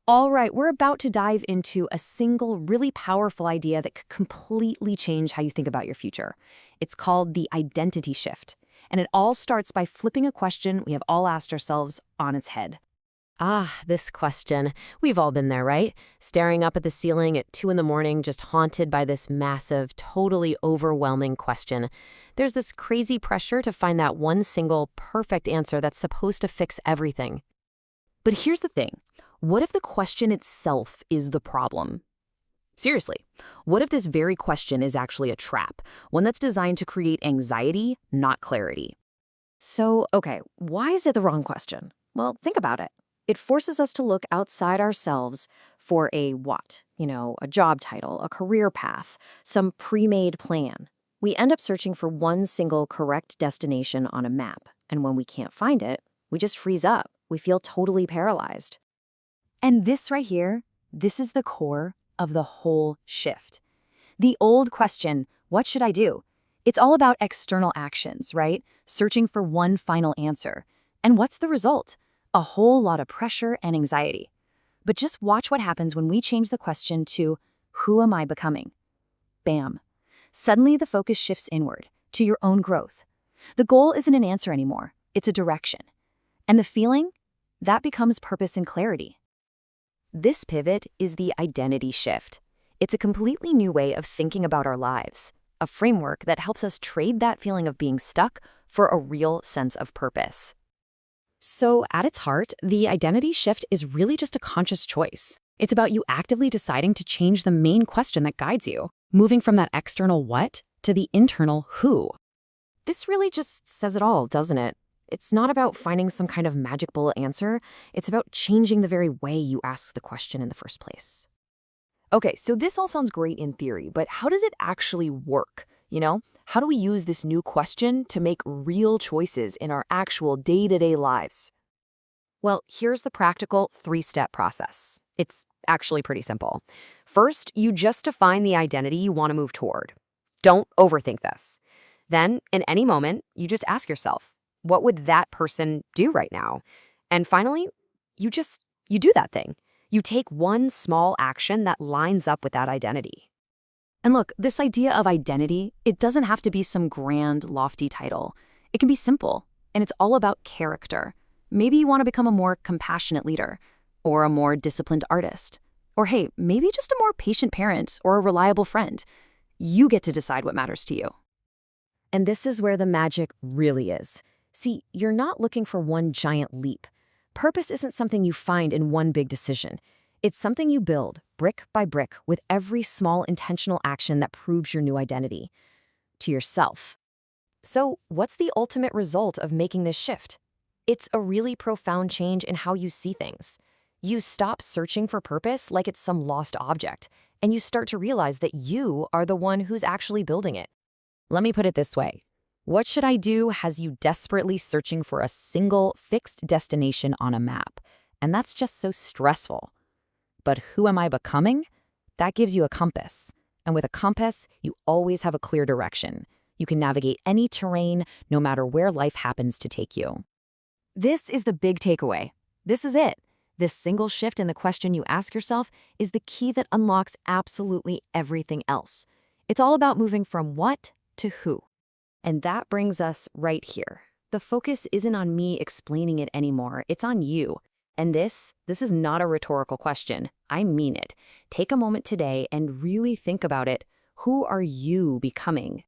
All right, we're about to dive into a single really powerful idea that could completely change how you think about your future. It's called the identity shift. And it all starts by flipping a question we have all asked ourselves on its head. Ah, this question. We've all been there, right? Staring up at the ceiling at 2 in the morning, just haunted by this massive, totally overwhelming question. There's this crazy pressure to find that one single, perfect answer that's supposed to fix everything. But here's the thing. What if the question itself is the problem? Seriously, what if this very question is actually a trap, one that's designed to create anxiety, not clarity? So, okay, why is it the wrong question? Well, think about it. It forces us to look outside ourselves for a what? A job title, a career path, some pre-made plan. We end up searching for one single correct destination on a map, and when we can't find it, we just freeze up. We feel totally paralyzed. And this right here, this is the core of the whole shift. The old question, what should I do? It's all about external actions, right? Searching for one final answer. And what's the result? A whole lot of pressure and anxiety. But just watch what happens when we change the question to, who am I becoming? Bam. Suddenly the focus shifts inward, to your own growth. The goal isn't an answer anymore, it's a direction. And the feeling? That becomes purpose and clarity. This pivot is the identity shift. It's a completely new way of thinking about our lives, a framework that helps us trade that feeling of being stuck for a real sense of purpose. So, at its heart, the identity shift is really just a conscious choice. It's about you actively deciding to change the main question that guides you, moving from that external what to the internal who. This really just says it all, doesn't it? It's not about finding some kind of magic bullet answer. It's about changing the very way you ask the question in the first place. Okay, so this all sounds great in theory, but how does it actually work? How do we use this new question to make real choices in our actual day-to-day lives? Well, here's the practical 3-step process. It's actually pretty simple. First, you just define the identity you want to move toward. Don't overthink this. Then, in any moment, you just ask yourself, what would that person do right now? And finally, you do that thing. You take one small action that lines up with that identity. And look, this idea of identity, it doesn't have to be some grand, lofty title. It can be simple, and it's all about character. Maybe you want to become a more compassionate leader, or a more disciplined artist, or hey, maybe just a more patient parent or a reliable friend. You get to decide what matters to you. And this is where the magic really is. See, you're not looking for one giant leap. Purpose isn't something you find in one big decision. It's something you build, brick by brick, with every small intentional action that proves your new identity to yourself. So, what's the ultimate result of making this shift? It's a really profound change in how you see things. You stop searching for purpose like it's some lost object, and you start to realize that you are the one who's actually building it. Let me put it this way. What should I do has you desperately searching for a single fixed destination on a map, and that's just so stressful. But who am I becoming? That gives you a compass. And with a compass, you always have a clear direction. You can navigate any terrain, no matter where life happens to take you. This is the big takeaway. This is it. This single shift in the question you ask yourself is the key that unlocks absolutely everything else. It's all about moving from what to who. And that brings us right here. The focus isn't on me explaining it anymore. It's on you. And this is not a rhetorical question. I mean it. Take a moment today and really think about it. Who are you becoming?